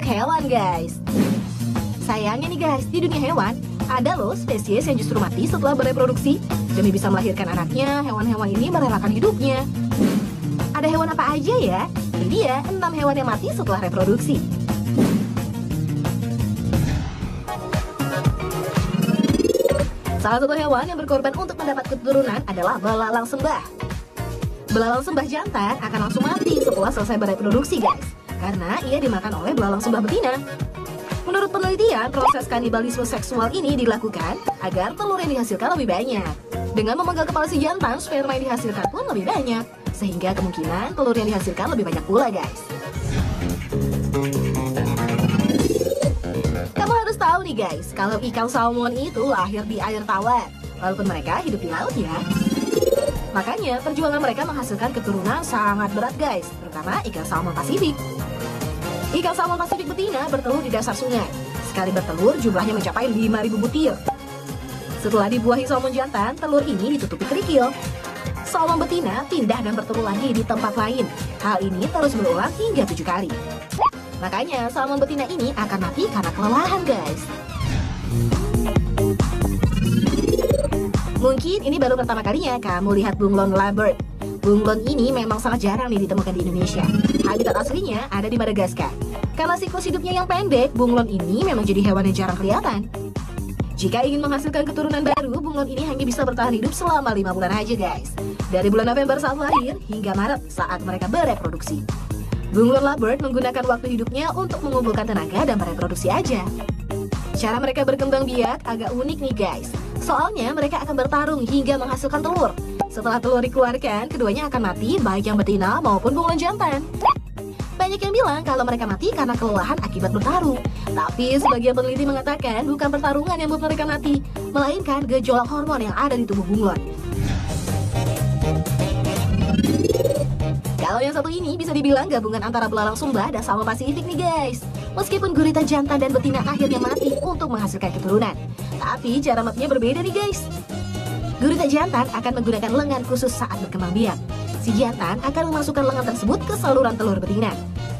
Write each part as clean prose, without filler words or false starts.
hewan guys. Sayangnya nih guys, di dunia hewan ada loh spesies yang justru mati setelah bereproduksi. Demi bisa melahirkan anaknya, hewan-hewan ini merelakan hidupnya. Ada hewan apa aja ya? Ini dia 6 hewan yang mati setelah reproduksi. Salah satu hewan yang berkorban untuk mendapat keturunan adalah belalang sembah. Belalang sembah jantan akan langsung mati setelah selesai bereproduksi guys, karena ia dimakan oleh belalang sembah betina. Menurut penelitian, proses kanibalisme seksual ini dilakukan agar telur yang dihasilkan lebih banyak. Dengan memenggal kepala si jantan, sperma yang dihasilkan pun lebih banyak, sehingga kemungkinan telur yang dihasilkan lebih banyak pula guys. Kamu harus tahu nih guys, kalau ikan salmon itu lahir di air tawar, walaupun mereka hidup di laut ya. Makanya perjuangan mereka menghasilkan keturunan sangat berat guys, terutama ikan salmon Pasifik. Ikan salmon Pasifik betina bertelur di dasar sungai. Sekali bertelur jumlahnya mencapai 5.000 butir. Setelah dibuahi salmon jantan, telur ini ditutupi kerikil. Salmon betina pindah dan bertelur lagi di tempat lain. Hal ini terus berulang hingga 7 kali. Makanya salmon betina ini akan mati karena kelelahan guys. Mungkin ini baru pertama kalinya kamu lihat bunglon lovebird. Bunglon ini memang sangat jarang nih ditemukan di Indonesia. Habitat aslinya ada di Madagaskar. Karena siklus hidupnya yang pendek, bunglon ini memang jadi hewan yang jarang kelihatan. Jika ingin menghasilkan keturunan baru, bunglon ini hanya bisa bertahan hidup selama 5 bulan aja guys. Dari bulan November saat lahir hingga Maret saat mereka bereproduksi. Bunglon lovebird menggunakan waktu hidupnya untuk mengumpulkan tenaga dan bereproduksi aja. Cara mereka berkembang biak agak unik nih guys. Soalnya mereka akan bertarung hingga menghasilkan telur. Setelah telur dikeluarkan, keduanya akan mati baik yang betina maupun bunglon jantan. Banyak yang bilang kalau mereka mati karena kelelahan akibat bertarung. Tapi sebagian peneliti mengatakan bukan pertarungan yang membuat mereka mati, melainkan gejolak hormon yang ada di tubuh bunglon. Kalau yang satu ini bisa dibilang gabungan antara belalang sembah dan salmon Pasifik nih guys. Meskipun gurita jantan dan betina akhirnya mati untuk menghasilkan keturunan, tapi cara matinya berbeda nih guys. Gurita jantan akan menggunakan lengan khusus saat berkembang biak. Si jantan akan memasukkan lengan tersebut ke saluran telur betina.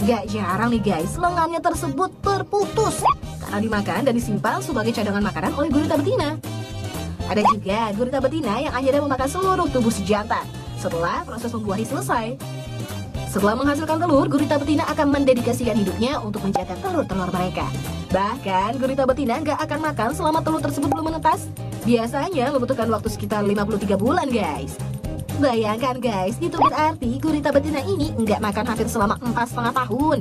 Gak jarang nih guys, lengannya tersebut terputus karena dimakan dan disimpan sebagai cadangan makanan oleh gurita betina. Ada juga gurita betina yang akhirnya memakan seluruh tubuh si jantan setelah proses membuahi selesai. Setelah menghasilkan telur, gurita betina akan mendedikasikan hidupnya untuk menjaga telur-telur mereka. Bahkan gurita betina gak akan makan selama telur tersebut belum menetas. Biasanya membutuhkan waktu sekitar 53 bulan guys. Bayangkan guys, itu berarti gurita betina ini nggak makan hampir selama 4,5 tahun.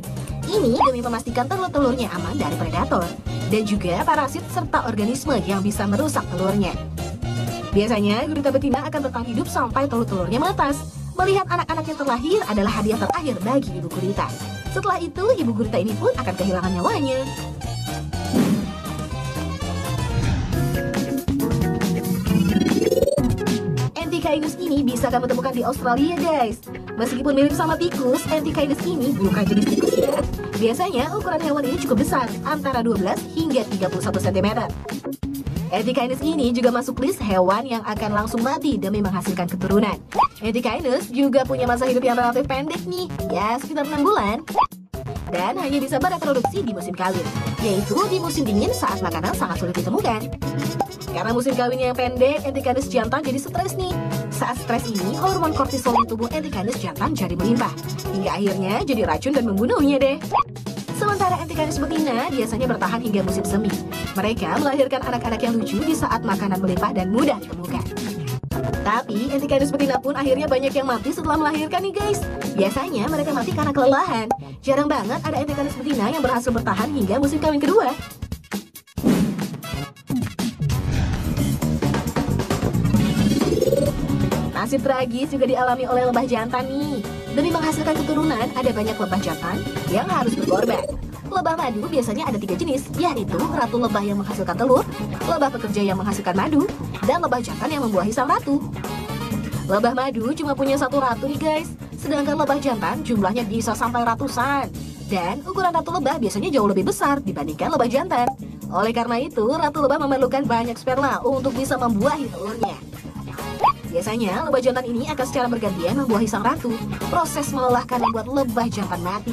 Ini demi memastikan telur-telurnya aman dari predator dan juga parasit serta organisme yang bisa merusak telurnya. Biasanya gurita betina akan bertahan hidup sampai telur-telurnya menetas. Melihat anak-anak yang terlahir adalah hadiah terakhir bagi ibu gurita. Setelah itu, ibu gurita ini pun akan kehilangan nyawanya. Antechinus ini bisa kamu temukan di Australia guys. Meskipun mirip sama tikus, Antechinus ini bukan jenis tikus ya. Biasanya ukuran hewan ini cukup besar, antara 12 hingga 31 cm. Antechinus ini juga masuk list hewan yang akan langsung mati demi menghasilkan keturunan. Antechinus juga punya masa hidup yang relatif pendek nih, ya sekitar 6 bulan. Dan hanya bisa bereproduksi di musim kawin, yaitu di musim dingin saat makanan sangat sulit ditemukan. Karena musim kawinnya yang pendek, Antechinus jantan jadi stres nih. Saat stres ini, hormon kortisol di tubuh Antechinus jantan jadi melimpah, hingga akhirnya jadi racun dan membunuhnya deh. Sementara Antechinus betina biasanya bertahan hingga musim semi. Mereka melahirkan anak-anak yang lucu di saat makanan melimpah dan mudah ditemukan. Tapi Antechinus betina pun akhirnya banyak yang mati setelah melahirkan nih guys. Biasanya mereka mati karena kelelahan. Jarang banget ada Antechinus betina yang berhasil bertahan hingga musim kawin kedua. Nasib tragis juga dialami oleh lebah jantan nih. Demi menghasilkan keturunan, ada banyak lebah jantan yang harus berkorban. Lebah madu biasanya ada 3 jenis, yaitu ratu lebah yang menghasilkan telur, lebah pekerja yang menghasilkan madu, dan lebah jantan yang membuahi sang ratu. Lebah madu cuma punya 1 ratu nih guys, sedangkan lebah jantan jumlahnya bisa sampai ratusan. Dan ukuran ratu lebah biasanya jauh lebih besar dibandingkan lebah jantan. Oleh karena itu, ratu lebah memerlukan banyak sperma untuk bisa membuahi telurnya. Biasanya, lebah jantan ini akan secara bergantian membuahi sang ratu. Proses melelahkan membuat lebah jantan mati.